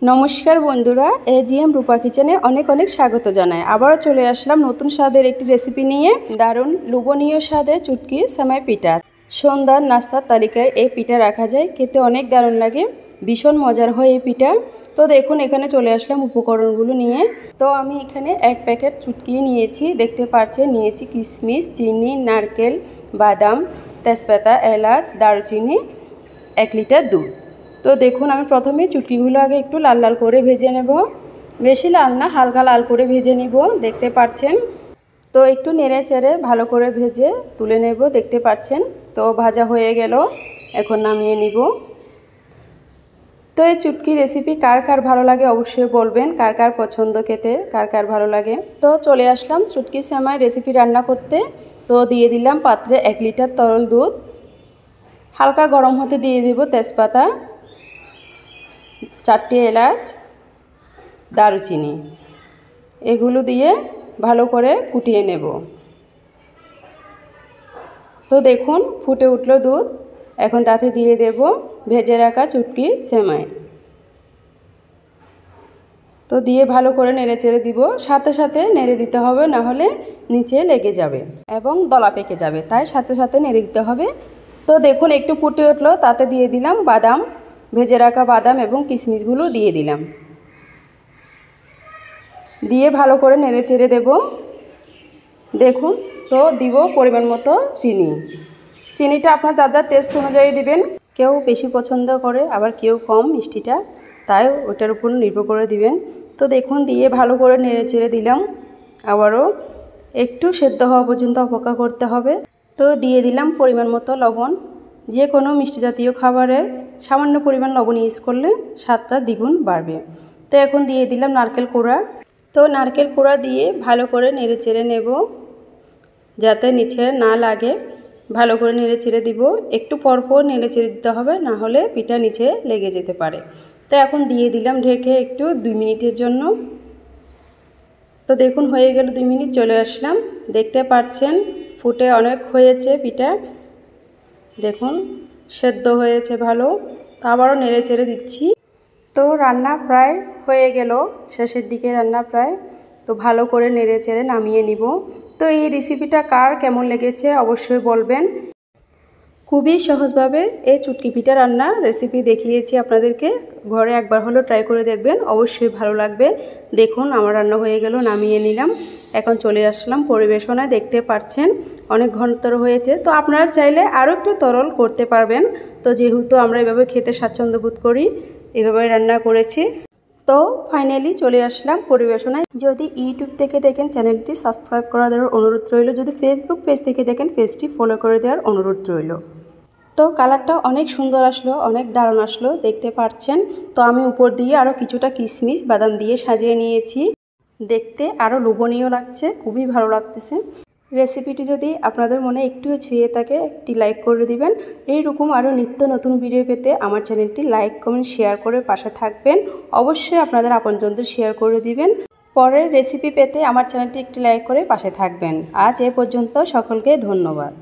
नमस्कार बंधुरा एजीएम रूपा किचेने अनेक अनेक स्वागत जानाई। आबारो चले आसलाम नतून स्वादेर एकटी रेसिपि निये। दारुण लोभनीय स्वादे चुटकी सेमाई पिठा। सन्ध्यार नास्तार तालिकाय এই পিঠা রাখা যায়, খেতে অনেক দারুণ লাগে, ভীষণ মজার হয় এই পিঠা। তো দেখুন এখানে চলে আসলাম উপকরণগুলো নিয়ে। তো আমি এখানে এক প্যাকেট চুটকি নিয়েছি, দেখতে পাচ্ছেন। নিয়েছি কিশমিশ, চিনি, নারকেল, বাদাম, তেজপাতা, এলাচ, দারুচিনি, 1 লিটার দুধ। তো দেখুন আমি প্রথমে চুটকিগুলো আগে একটু লাল লাল করে ভেজে নেব। বেশি লাল না, হালকা লাল করে ভেজে নিব, দেখতে পাচ্ছেন। তো একটু নেড়ে চেড়ে ভালো করে ভেজে তুলে নেব, দেখতে পাচ্ছেন। তো ভাজা হয়ে গেল, এখন নামিয়ে নিব। তো এই চুটকি রেসিপি কার কার ভালো লাগে অবশ্যই বলবেন, কার কার পছন্দ খেতে, কার কার ভালো লাগে। তো চলে আসলাম চুটকি সেমাই রেসিপি রান্না করতে। তো দিয়ে দিলাম পাত্রে 1 লিটার তরল দুধ। হালকা গরম হতে দিয়ে দেব তেজপাতা, 4টি এলাচ, দারুচিনি, এগুলো দিয়ে ভালো করে ফুটিয়ে নেব। তো দেখুন ফুটে উঠল দুধ, এখন তাতে দিয়ে দেব ভেজে রাখা চুটকি সেমাই। তো দিয়ে ভালো করে নেড়ে চেড়ে দিব, সাথে সাথে নেড়ে দিতে হবে, না হলে নিচে লেগে যাবে এবং দলা পেকে যাবে, তাই সাথে সাথে নেড়ে দিতে হবে। তো দেখুন একটু ফুটে উঠলো, তাতে দিয়ে দিলাম বাদাম, ভেজে রাখা বাদাম এবং কিশমিশগুলো দিয়ে দিলাম। দিয়ে ভালো করে নেড়ে চেড়ে দেব। দেখুন তো দিব পরিমাণ মতো চিনি। চিনিটা আপনার যার যার টেস্ট অনুযায়ী দিবেন, কেউ বেশি পছন্দ করে আবার কেউ কম মিষ্টিটা, তাই ওটার উপর নির্ভর করে দিবেন। তো দেখুন দিয়ে ভালো করে নেড়ে চেড়ে দিলাম, আবারও একটু সেদ্ধ হওয়া পর্যন্ত অপেক্ষা করতে হবে। তো দিয়ে দিলাম পরিমাণ মতো লবণ। যে কোনো মিষ্টি জাতীয় খাবারে সামান্য পরিমাণ লবণ ইউজ করলে স্বাদটা দ্বিগুণ বাড়বে। তো এখন দিয়ে দিলাম নারকেল কোড়া। তো নারকেল কোড়া দিয়ে ভালো করে নেড়ে চেড়ে নেব, যাতে নিচে না লাগে। ভালো করে নেড়ে চেড়ে দিব, একটু পরপর নেড়ে চেড়ে দিতে হবে, না হলে পিঠা নিচে লেগে যেতে পারে। তো এখন দিয়ে দিলাম ঢেকে একটু 2 মিনিটের জন্য। তো দেখুন হয়ে গেল 2 মিনিট, চলে আসলাম, দেখতে পাচ্ছেন ফুটে অনেক হয়েছে পিঠা। দেখুন সেদ্ধ হয়েছে ভালো। তো আবারও নেড়ে চেড়ে দিচ্ছি। তো রান্না প্রায় হয়ে গেল, শেষের দিকে রান্না প্রায়। তো ভালো করে নেড়ে চেড়ে নামিয়ে নিব। তো এই রেসিপিটা কার কেমন লেগেছে অবশ্যই বলবেন। খুবই সহজভাবে এই চুটকি পিঠা রান্না রেসিপি দেখিয়েছি আপনাদেরকে, ঘরে একবার হলেও ট্রাই করে দেখবেন, অবশ্যই ভালো লাগবে। দেখুন আমার রান্না হয়ে গেল, নামিয়ে নিলাম। এখন চলে আসলাম পরিবেশনায়, দেখতে পাচ্ছেন অনেক ঘনতর হয়েছে। তো আপনারা চাইলে আরও একটু তরল করতে পারবেন। তো যেহেতু আমরা এভাবে খেতে স্বাচ্ছন্দ্য বোধ করি, এভাবে রান্না করেছি। তো ফাইনালি চলে আসলাম পরিবেশনায়। যদি ইউটিউব থেকে দেখেন চ্যানেলটি সাবস্ক্রাইব করে দেওয়ার অনুরোধ রইল, যদি ফেসবুক পেজ থেকে দেখেন পেজটি ফলো করে দেওয়ার অনুরোধ রইল। তো কালারটা অনেক সুন্দর আসলো, অনেক দারুণ আসলো, দেখতে পাচ্ছেন। তো আমি উপর দিয়ে আরও কিছুটা কিশমিশ বাদাম দিয়ে সাজিয়ে নিয়েছি, দেখতে আরও লোভনীয় লাগছে, খুবই ভালো লাগতেছে। রেসিপিটি যদি আপনাদের মনে একটুও ছুঁয়ে থাকে একটি লাইক করে দিবেন। এইরকম আরও নিত্য নতুন ভিডিও পেতে আমার চ্যানেলটি লাইক কমেন্ট শেয়ার করে পাশে থাকবেন। অবশ্যই আপনাদের আপনজনদের শেয়ার করে দিবেন। পরের রেসিপি পেতে আমার চ্যানেলটি একটি লাইক করে পাশে থাকবেন। আজ এ পর্যন্ত, সকলকে ধন্যবাদ।